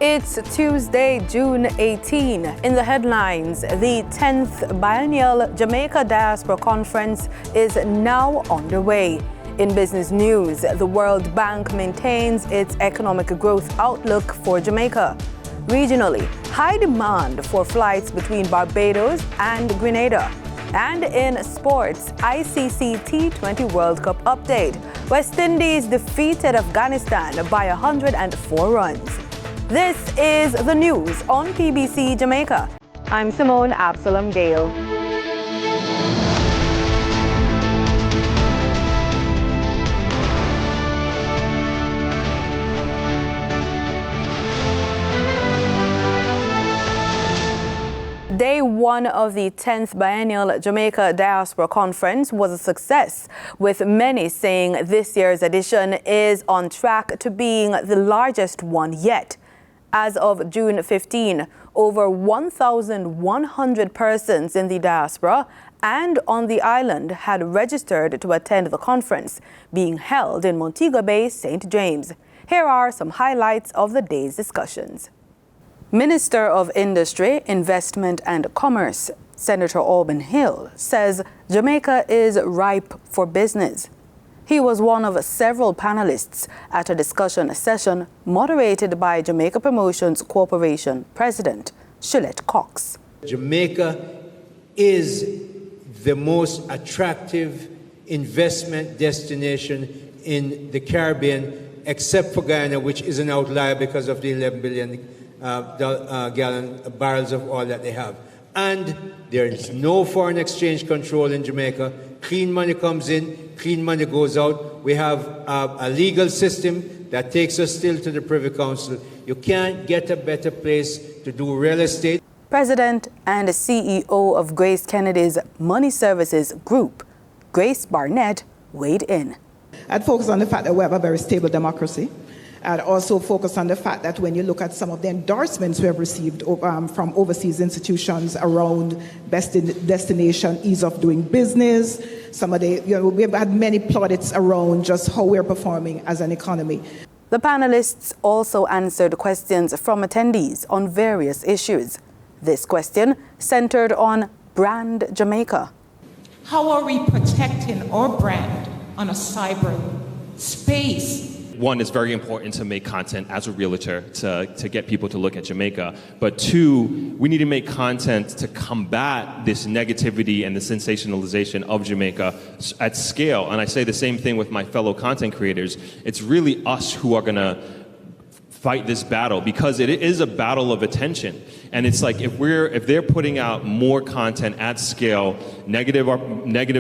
It's Tuesday, June 18. In the headlines, the 10th Biennial Jamaica Diaspora Conference is now underway. In business news, the World Bank maintains its economic growth outlook for Jamaica. Regionally, high demand for flights between Barbados and Grenada. And in sports, ICC T20 World Cup update. West Indies defeated Afghanistan by 104 runs. This is the news on PBC Jamaica. I'm Simone Absalom Gale. Day one of the 10th Biennial Jamaica Diaspora Conference was a success, with many saying this year's edition is on track to being the largest one yet. As of June 15, over 1,100 persons in the diaspora and on the island had registered to attend the conference, being held in Montego Bay, St. James. Here are some highlights of the day's discussions. Minister of Industry, Investment and Commerce, Senator Auburn Hill, says Jamaica is ripe for business. He was one of several panelists at a discussion session moderated by Jamaica Promotions Corporation President Shillette Cox. Jamaica is the most attractive investment destination in the Caribbean, except for Guyana, which is an outlier because of the 11 billion barrels of oil that they have. And there is no foreign exchange control in Jamaica. Clean money comes in, clean money goes out. We have a legal system that takes us still to the Privy Council. You can't get a better place to do real estate. President and CEO of Grace Kennedy's Money Services Group, Grace Barnett, weighed in. I'd focus on the fact that we have a very stable democracy. I'd also focus on the fact that when you look at some of the endorsements we have received from overseas institutions around best destination, ease of doing business, some of the, we've had many plaudits around just how we're performing as an economy. The panelists also answered questions from attendees on various issues. This question centered on Brand Jamaica. How are we protecting our brand on a cyber space? One, it's very important to make content as a realtor to get people to look at Jamaica. But two, we need to make content to combat this negativity and the sensationalization of Jamaica at scale. And I say the same thing with my fellow content creators. It's really us who are going to fight this battle, because it is a battle of attention. And it's like if they're putting out more content at scale, negative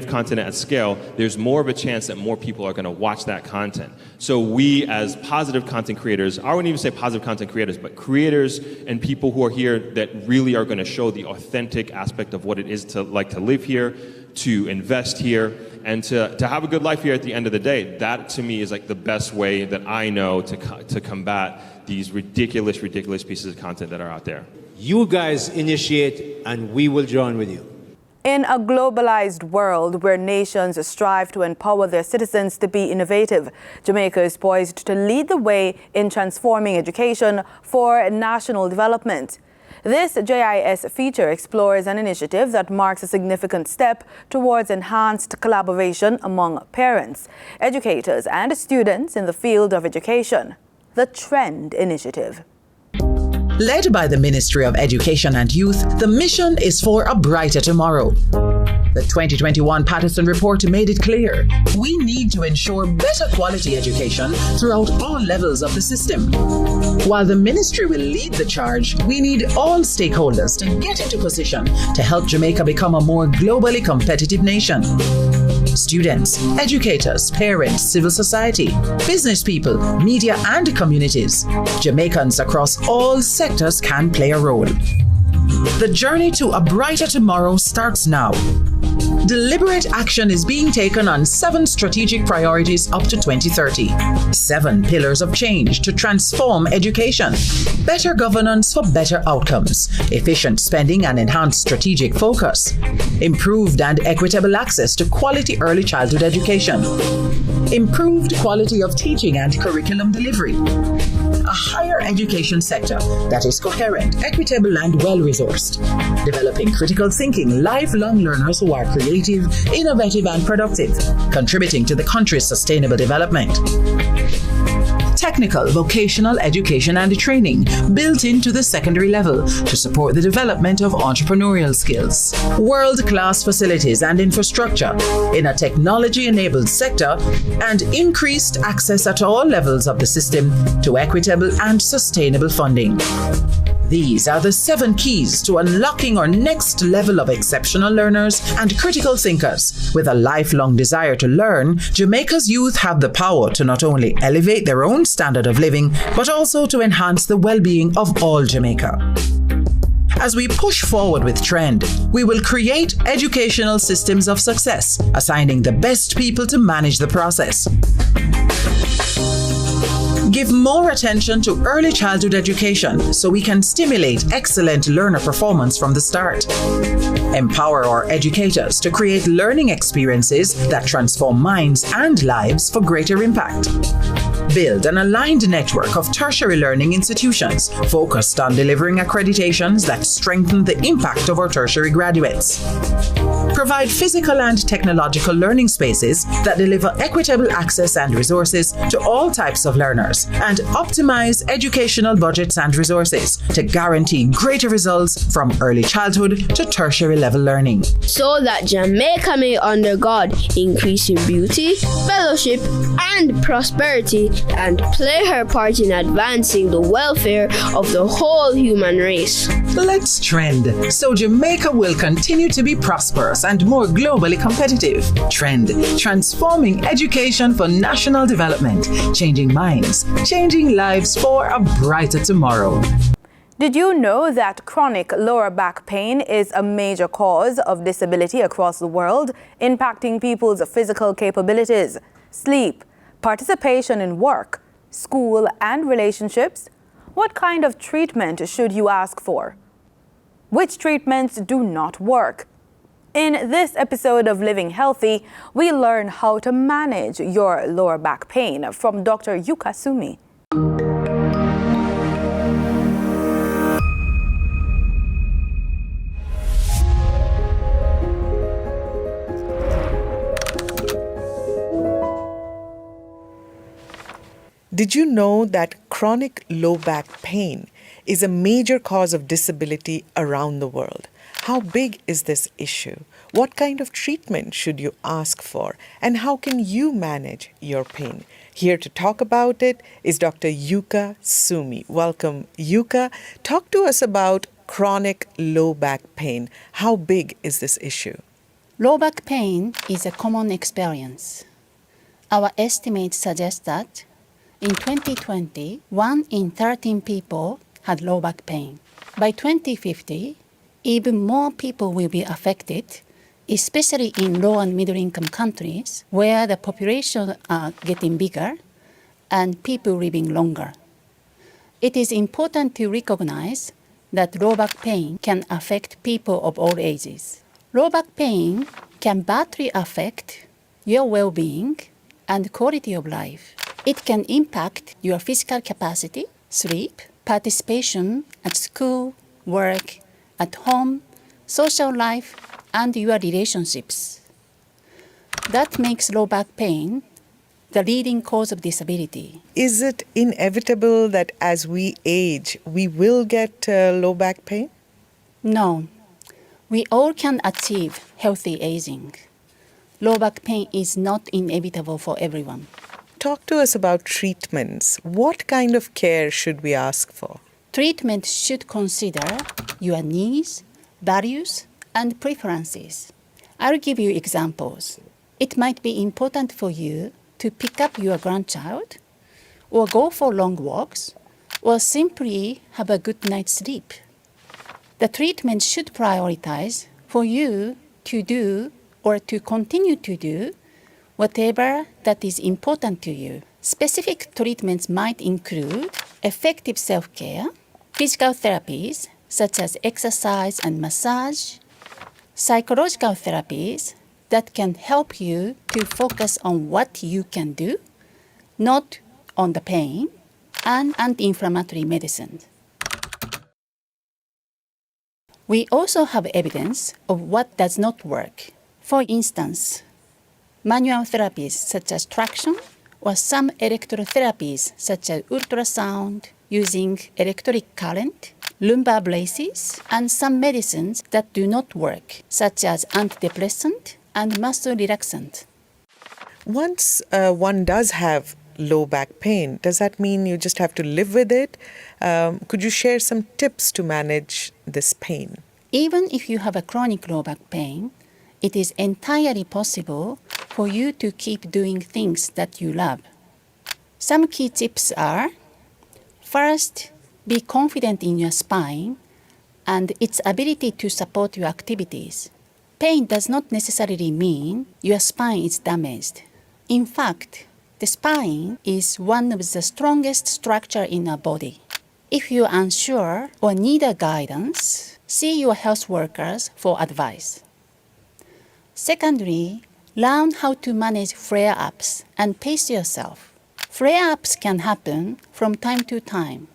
content at scale, there's more of a chance that more people are going to watch that content. So we, as positive content creators, I wouldn't even say positive content creators, but creators and people who are here that really are going to show the authentic aspect of what it is to live here, to invest here, and to have a good life here at the end of the day. That, to me, is like the best way that I know to combat these ridiculous pieces of content that are out there. You guys initiate, and we will join with you. In a globalized world where nations strive to empower their citizens to be innovative, Jamaica is poised to lead the way in transforming education for national development. This JIS feature explores an initiative that marks a significant step towards enhanced collaboration among parents, educators, and students in the field of education. The Trend Initiative. Led by the Ministry of Education and Youth, the mission is for a brighter tomorrow. The 2021 Patterson Report made it clear we need to ensure better quality education throughout all levels of the system. While the ministry will lead the charge, we need all stakeholders to get into position to help Jamaica become a more globally competitive nation. Students, educators, parents, civil society, business people, media and communities. Jamaicans across all sectors can play a role. The journey to a brighter tomorrow starts now. Deliberate action is being taken on 7 strategic priorities up to 2030. 7 pillars of change to transform education. Better governance for better outcomes. Efficient spending and enhanced strategic focus. Improved and equitable access to quality early childhood education. Improved quality of teaching and curriculum delivery. a higher education sector that is coherent, equitable, and well-resourced. Developing critical thinking, lifelong learners who are creative, innovative, and productive, contributing to the country's sustainable development. Technical, vocational education and training built into the secondary level to support the development of entrepreneurial skills. World-class facilities and infrastructure in a technology-enabled sector, and increased access at all levels of the system to equitable and sustainable funding. These are the 7 keys to unlocking our next level of exceptional learners and critical thinkers. With a lifelong desire to learn, Jamaica's youth have the power to not only elevate their own standard of living, but also to enhance the well-being of all Jamaica. As we push forward with Trend, we will create educational systems of success, assigning the best people to manage the process. Give more attention to early childhood education so we can stimulate excellent learner performance from the start. Empower our educators to create learning experiences that transform minds and lives for greater impact. Build an aligned network of tertiary learning institutions focused on delivering accreditations that strengthen the impact of our tertiary graduates. Provide physical and technological learning spaces that deliver equitable access and resources to all types of learners, and optimize educational budgets and resources to guarantee greater results from early childhood to tertiary level learning. So that Jamaica may under God increase in beauty, fellowship, and prosperity, and play her part in advancing the welfare of the whole human race. Let's trend so Jamaica will continue to be prosperous and more globally competitive. Trend, transforming education for national development, changing minds, changing lives for a brighter tomorrow. Did you know that chronic lower back pain is a major cause of disability across the world, impacting people's physical capabilities, sleep, participation in work, school, and relationships? What kind of treatment should you ask for? Which treatments do not work? In this episode of Living Healthy, we learn how to manage your lower back pain from Dr. Yuka Sumi. Did you know that chronic low back pain is a major cause of disability around the world? How big is this issue? What kind of treatment should you ask for? And how can you manage your pain? Here to talk about it is Dr. Yuka Sumi. Welcome, Yuka. Talk to us about chronic low back pain. How big is this issue? Low back pain is a common experience. Our estimates suggest that in 2020, 1 in 13 people had low back pain. By 2050, even more people will be affected, especially in low and middle income countries where the population are getting bigger and people living longer. It is important to recognize that low back pain can affect people of all ages. Low back pain can badly affect your well-being and quality of life. It can impact your physical capacity, sleep, participation at school, work, at home, social life, and your relationships. That makes low back pain the leading cause of disability. Is it inevitable that as we age, we will get low back pain? No. We all can achieve healthy aging. Low back pain is not inevitable for everyone. Talk to us about treatments. What kind of care should we ask for? Treatment should consider your needs, values, and preferences. I'll give you examples. It might be important for you to pick up your grandchild, or go for long walks, or simply have a good night's sleep. The treatment should prioritize for you to do or to continue to do whatever that is important to you. Specific treatments might include effective self-care, physical therapies such as exercise and massage, psychological therapies that can help you to focus on what you can do, not on the pain, and anti-inflammatory medicines. We also have evidence of what does not work. For instance, manual therapies such as traction or some electrotherapies such as ultrasound using electric current, lumbar braces, and some medicines that do not work, such as antidepressant and muscle relaxant. Once one does have low back pain, does that mean you just have to live with it? Could you share some tips to manage this pain? Even if you have a chronic low back pain, it is entirely possible for you to keep doing things that you love. Some key tips are: first, be confident in your spine and its ability to support your activities. Pain does not necessarily mean your spine is damaged. In fact, the spine is one of the strongest structures in our body. If you're unsure or need a guidance, see your health workers for advice. Secondly, learn how to manage flare-ups and pace yourself. Flare-ups can happen from time to time.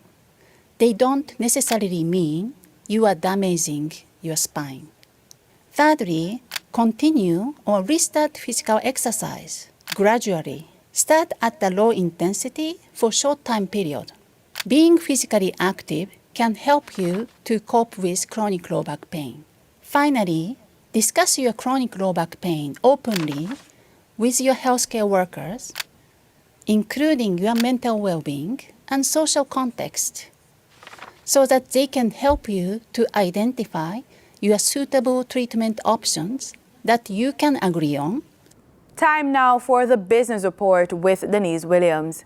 They don't necessarily mean you are damaging your spine. Thirdly, continue or restart physical exercise gradually. Start at a low intensity for short time period. Being physically active can help you to cope with chronic low back pain. Finally, discuss your chronic low back pain openly with your healthcare workers, including your mental well-being and social context, so that they can help you to identify your suitable treatment options that you can agree on. Time now for the business report with Denise Williams.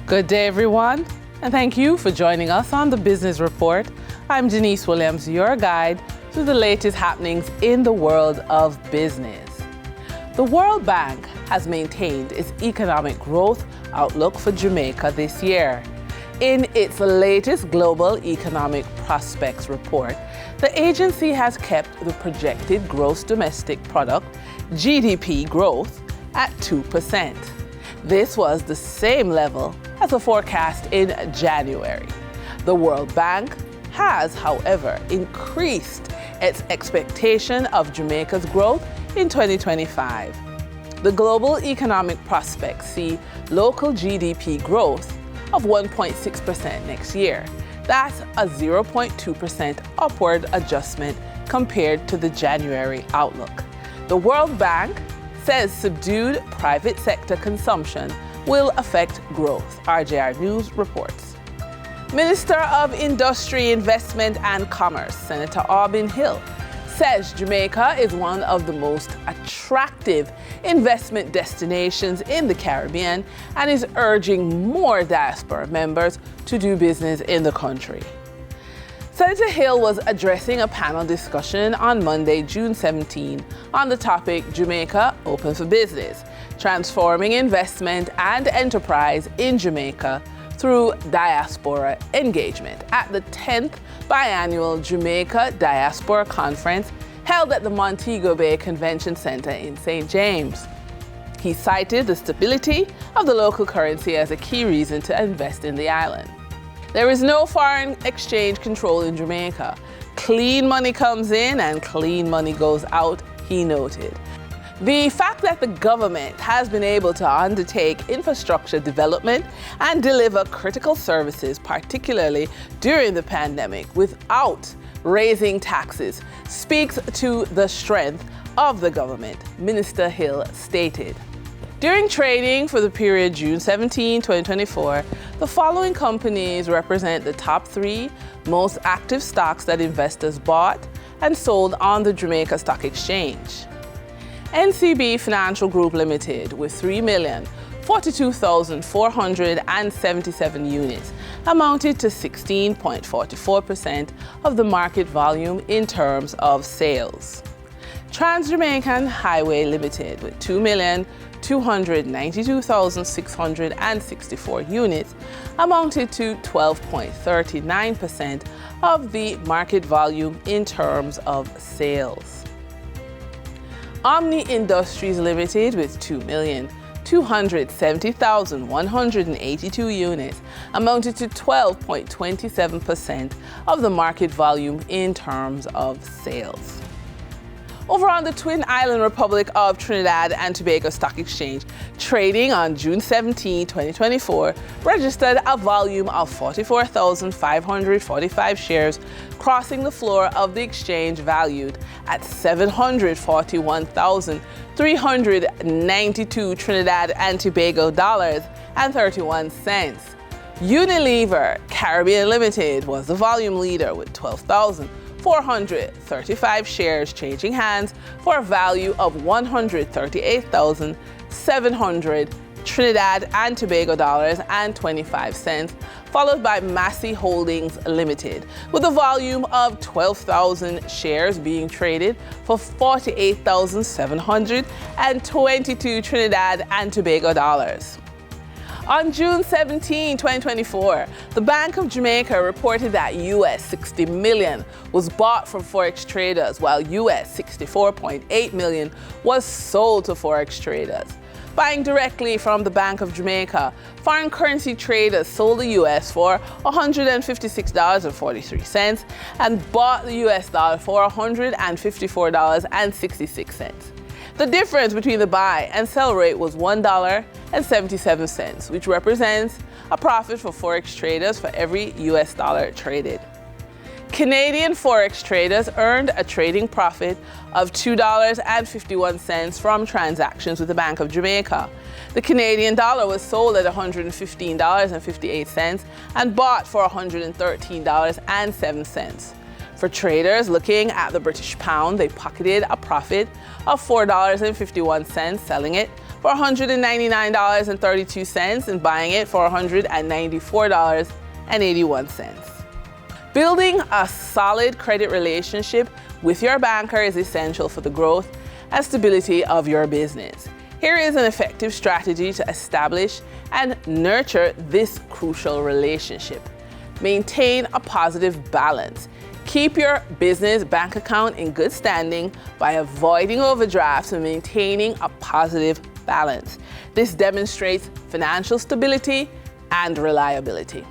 Good day, everyone, and thank you for joining us on the Business Report. I'm Denise Williams, your guide to the latest happenings in the world of business. The World Bank has maintained its economic growth outlook for Jamaica this year. In its latest Global Economic Prospects report, the agency has kept the projected gross domestic product, GDP growth, at 2%. This was the same level as the forecast in January. The World Bank has, however, increased its expectation of Jamaica's growth in 2025. The Global Economic Prospects see local GDP growth of 1.6% next year. That's a 0.2% upward adjustment compared to the January outlook. The World Bank says subdued private sector consumption will affect growth, RJR News reports. Minister of Industry, Investment and Commerce, Senator Aubin Hill, says Jamaica is one of the most attractive investment destinations in the Caribbean and is urging more diaspora members to do business in the country. Senator Hill was addressing a panel discussion on Monday, June 17, on the topic Jamaica Open for Business, transforming investment and enterprise in Jamaica through diaspora engagement at the 10th biannual Jamaica Diaspora Conference held at the Montego Bay Convention Center in St. James. He cited the stability of the local currency as a key reason to invest in the island. There is no foreign exchange control in Jamaica. Clean money comes in and clean money goes out, he noted. The fact that the government has been able to undertake infrastructure development and deliver critical services, particularly during the pandemic, without raising taxes, speaks to the strength of the government, Minister Hill stated. During trading for the period June 17, 2024, the following companies represent the top 3 most active stocks that investors bought and sold on the Jamaica Stock Exchange. NCB Financial Group Limited with 3,042,477 units amounted to 16.44% of the market volume in terms of sales. Trans-Jamaican Highway Limited, with 2,292,664 units, amounted to 12.39% of the market volume in terms of sales. Omni Industries Limited, with 2,270,182 units, amounted to 12.27% of the market volume in terms of sales. Over on the Twin Island Republic of Trinidad and Tobago Stock Exchange, trading on June 17, 2024, registered a volume of 44,545 shares, crossing the floor of the exchange valued at 741,392 Trinidad and Tobago dollars and 31 cents. Unilever Caribbean Limited was the volume leader with 12,435 shares changing hands for a value of 138,700 Trinidad and Tobago dollars and 25 cents, followed by Massey Holdings Limited with a volume of 12,000 shares being traded for 48,722 Trinidad and Tobago dollars. On June 17, 2024, the Bank of Jamaica reported that US $60 million was bought from Forex traders, while US $64.8 million was sold to Forex traders. Buying directly from the Bank of Jamaica, foreign currency traders sold the US for $156.43 and bought the US dollar for $154.66. The difference between the buy and sell rate was $1.77, which represents a profit for Forex traders for every US dollar traded. Canadian Forex traders earned a trading profit of $2.51 from transactions with the Bank of Jamaica. The Canadian dollar was sold at $115.58 and bought for $113.07. For traders looking at the British pound, they pocketed a profit of $4.51, selling it for $199.32 and buying it for $194.81. Building a solid credit relationship with your banker is essential for the growth and stability of your business. Here is an effective strategy to establish and nurture this crucial relationship. Maintain a positive balance. Keep your business bank account in good standing by avoiding overdrafts and maintaining a positive balance. This demonstrates financial stability and reliability.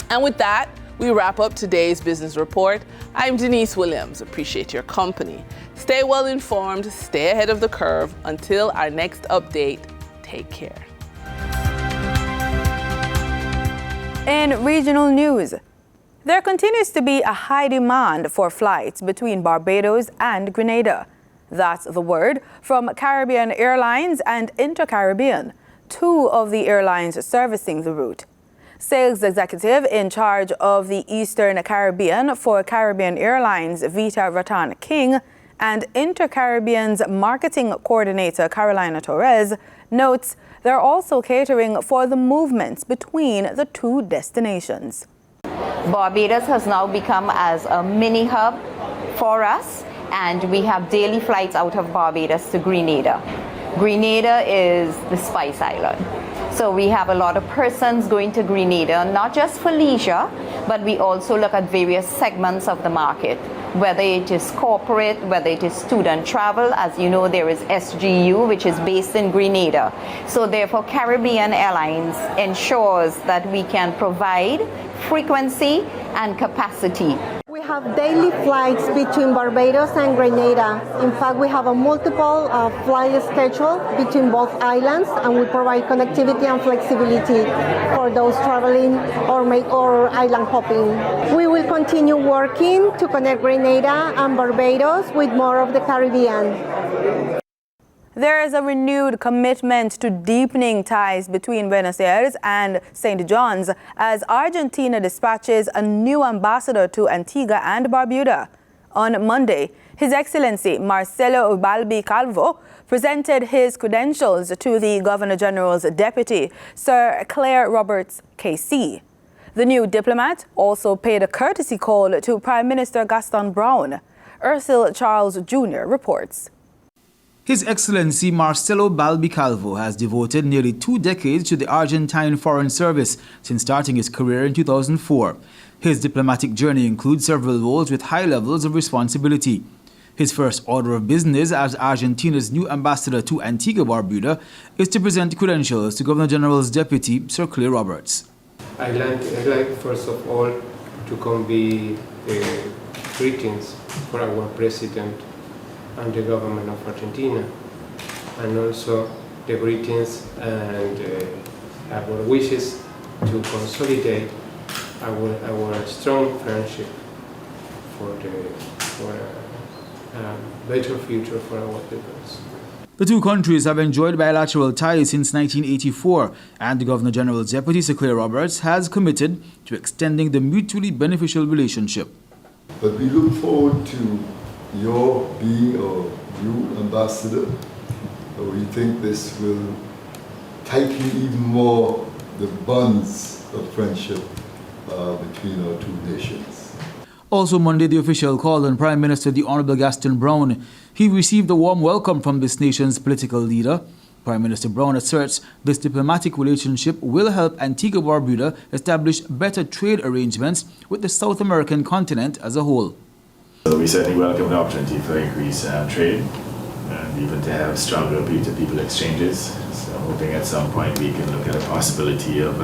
And with that, we wrap up today's business report. I'm Denise Williams. Appreciate your company. Stay well informed, stay ahead of the curve. Until our next update, take care. In regional news, there continues to be a high demand for flights between Barbados and Grenada. That's the word from Caribbean Airlines and Inter-Caribbean, two of the airlines servicing the route. Sales executive in charge of the Eastern Caribbean for Caribbean Airlines, Vita Ratan King, and Inter-Caribbean's marketing coordinator, Carolina Torres, notes they're also catering for the movements between the two destinations. Barbados has now become as a mini hub for us, and we have daily flights out of Barbados to Grenada. Grenada is the Spice Island. So we have a lot of persons going to Grenada, not just for leisure, but we also look at various segments of the market, whether it is corporate, whether it is student travel. As you know, there is SGU, which is based in Grenada. So therefore, Caribbean Airlines ensures that we can provide frequency and capacity. We have daily flights between Barbados and Grenada. In fact, we have a multiple flight schedule between both islands, and we provide connectivity and flexibility for those traveling or island hopping. We will continue working to connect Grenada and Barbados with more of the Caribbean. There is a renewed commitment to deepening ties between Buenos Aires and St. John's as Argentina dispatches a new ambassador to Antigua and Barbuda. On Monday, His Excellency Marcelo Ubalbi Calvo presented his credentials to the Governor General's deputy, Sir Claire Roberts KC. The new diplomat also paid a courtesy call to Prime Minister Gaston Brown. Ursula Charles Jr. reports. His Excellency Marcelo Balbicalvo has devoted nearly 2 decades to the Argentine Foreign Service since starting his career in 2004. His diplomatic journey includes several roles with high levels of responsibility. His first order of business as Argentina's new ambassador to Antigua-Barbuda is to present credentials to Governor General's deputy, Sir Clay Roberts. I'd like first of all to convey greetings for our president and the government of Argentina, and also the greetings and our wishes to consolidate our strong friendship for a better future for our peoples. The two countries have enjoyed bilateral ties since 1984, and the Governor General's deputy, Sir Clay Roberts, has committed to extending the mutually beneficial relationship. But we look forward to your being our new ambassador. We think this will tighten even more the bonds of friendship between our two nations. Also Monday, the official called on Prime Minister the Honourable Gaston Brown. He received a warm welcome from this nation's political leader. Prime Minister Brown asserts this diplomatic relationship will help Antigua-Barbuda establish better trade arrangements with the South American continent as a whole. So we certainly welcome the opportunity for increased trade and even to have stronger people-to-people exchanges. So I'm hoping at some point we can look at a possibility of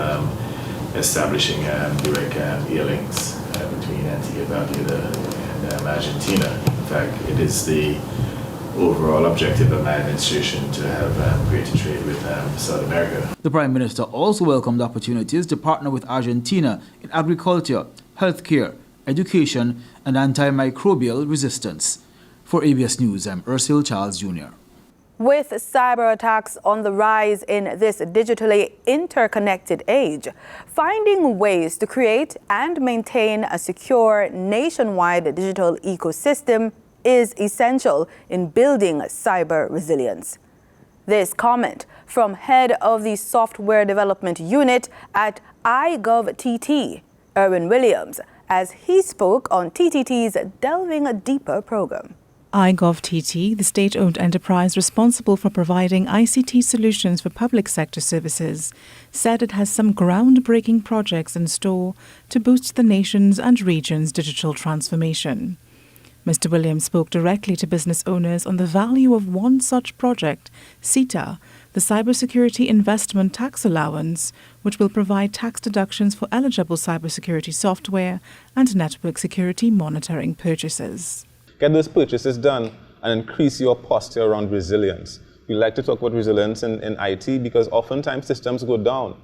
establishing direct air links between Antigua-Barbuda and Argentina. In fact, it is the overall objective of my administration to have greater trade with South America. The Prime Minister also welcomed opportunities to partner with Argentina in agriculture, healthcare, education, and antimicrobial resistance. For ABS News, I'm Ursula Charles Jr. With cyber attacks on the rise in this digitally interconnected age, finding ways to create and maintain a secure nationwide digital ecosystem is essential in building cyber resilience. This comment from head of the Software Development Unit at iGovTT, Erwin Williams, as he spoke on TTT's Delving Deeper program. iGovTT, the state-owned enterprise responsible for providing ICT solutions for public sector services, said it has some groundbreaking projects in store to boost the nation's and region's digital transformation. Mr. Williams spoke directly to business owners on the value of one such project, CETA, the Cybersecurity Investment Tax Allowance, which will provide tax deductions for eligible cybersecurity software and network security monitoring purchases. Get those purchases done and increase your posture around resilience. We like to talk about resilience in IT because oftentimes systems go down.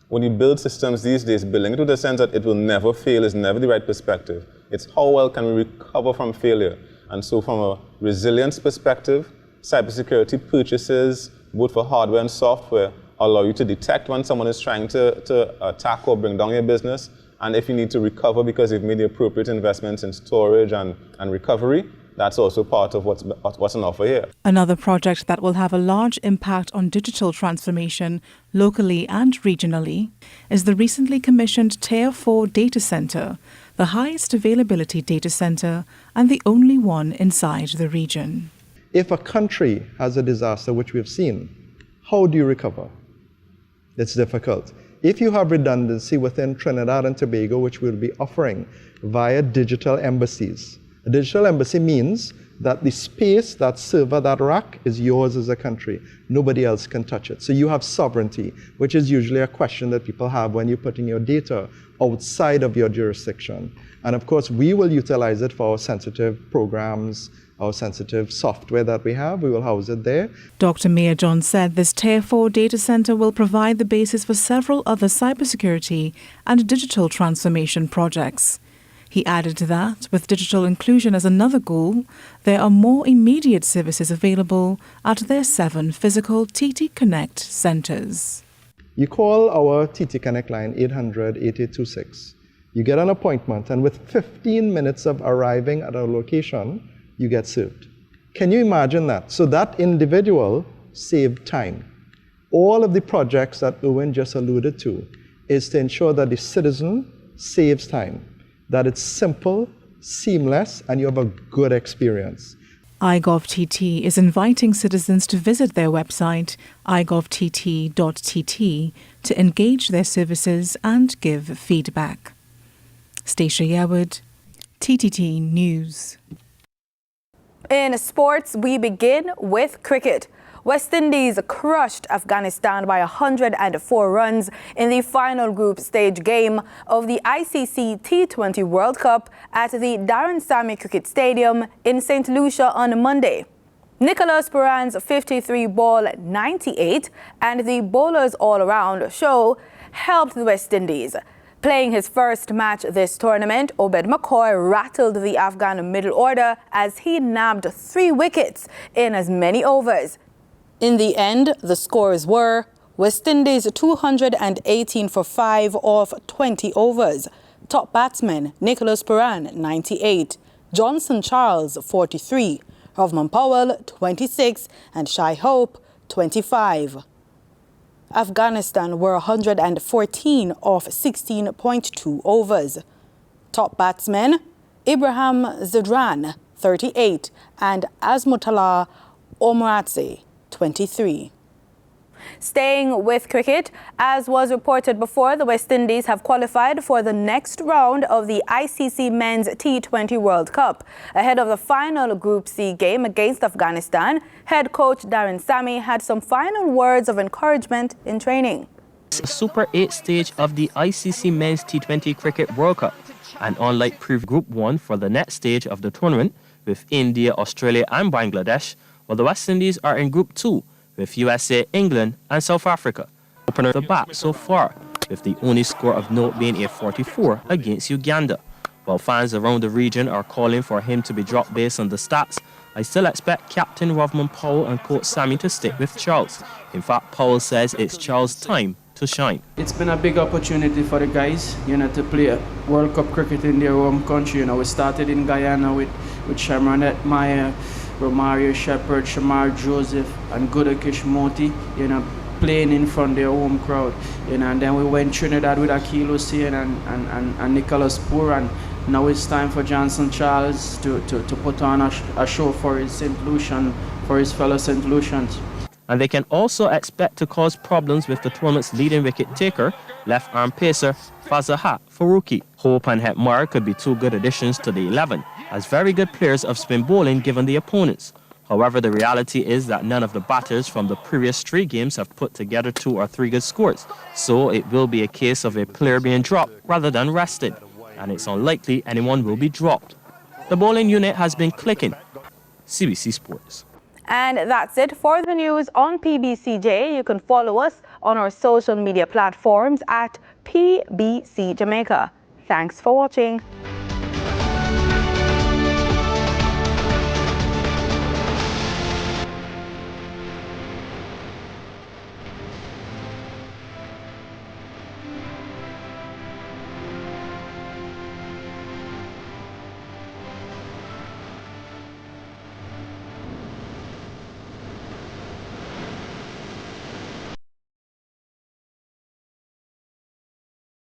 When you build systems these days, building it with the sense that it will never fail is never the right perspective. It's how well can we recover from failure. And so from a resilience perspective, cybersecurity purchases, both for hardware and software, allow you to detect when someone is trying to attack or bring down your business. And if you need to recover because you've made the appropriate investments in storage and recovery, that's also part of what's on offer here. Another project that will have a large impact on digital transformation locally and regionally is the recently commissioned Tier 4 data center, the highest availability data center and the only one inside the region. If a country has a disaster, which we've seen, how do you recover? It's difficult. If you have redundancy within Trinidad and Tobago, which we'll be offering via digital embassies. A digital embassy means that the space, that server, that rack is yours as a country. Nobody else can touch it. So you have sovereignty, which is usually a question that people have when you're putting your data outside of your jurisdiction. And of course, we will utilize it for our sensitive programs, our sensitive software that we have. We will house it there. Dr. Mayor John said this Tier 4 data center will provide the basis for several other cybersecurity and digital transformation projects. He added that, with digital inclusion as another goal, there are more immediate services available at their 7 physical TT Connect centers. You call our TT Connect line 800-8826. You get an appointment, and with 15 minutes of arriving at a location, you get served. Can you imagine that? So that individual saved time. All of the projects that Owen just alluded to is to ensure that the citizen saves time, that it's simple, seamless and you have a good experience. iGovTT is inviting citizens to visit their website, igovtt.tt, to engage their services and give feedback. Stacia Yearwood, TTT News. In sports, we begin with cricket. West Indies crushed Afghanistan by 104 runs in the final group stage game of the ICC T20 World Cup at the Darren Sammy Cricket Stadium in St. Lucia on Monday. Nicholas Puran's 53-ball 98 and the bowlers all-around show helped the West Indies. Playing his first match this tournament, Obed McCoy rattled the Afghan middle order as he nabbed 3 wickets in as many overs. In the end, the scores were West Indies 218 for 5 off 20 overs. Top batsmen Nicholas Puran 98, Johnson Charles 43, Rovman Powell 26 and Shai Hope 25. Afghanistan were 114 off 16.2 overs. Top batsmen Ibrahim Zidran 38 and Azmutullah Omaradze 23. Staying with cricket, as was reported before, the West Indies have qualified for the next round of the ICC Men's T20 World Cup. Ahead of the final Group C game against Afghanistan, head coach Darren Sammy had some final words of encouragement in training. Super 8 stage of the ICC Men's T20 Cricket World Cup. And unlike previous Group 1 for the next stage of the tournament with India, Australia and Bangladesh, while the West Indies are in Group 2 with USA, England and South Africa. Opener the bat so far, with the only score of note being a 44 against Uganda. While fans around the region are calling for him to be dropped based on the stats, I still expect Captain Rovman Powell and Coach Sammy to stick with Charles. In fact, Powell says it's Charles' time to shine. It's been a big opportunity for the guys, to play World Cup cricket in their home country. We started in Guyana with Shamronet Maya, Romario Shepherd, Shamar Joseph and Gudakish Moti, playing in front of their home crowd. And then we went Trinidad with Akil Hussein and Nicholas Puran. Now it's time for Johnson Charles to put on a show for his St. Lucian, for his fellow St. Lucians. And they can also expect to cause problems with the tournament's leading wicket taker, left-arm pacer Fazahat Faruqi. Hope and Hetmar could be 2 good additions to the 11, as very good players of spin bowling given the opponents. However, the reality is that none of the batters from the previous 3 games have put together 2 or 3 good scores, so it will be a case of a player being dropped rather than rested, and it's unlikely anyone will be dropped. The bowling unit has been clicking. CBC Sports. And that's it for the news on PBCJ. You can follow us on our social media platforms at PBCJamaica. Thanks for watching.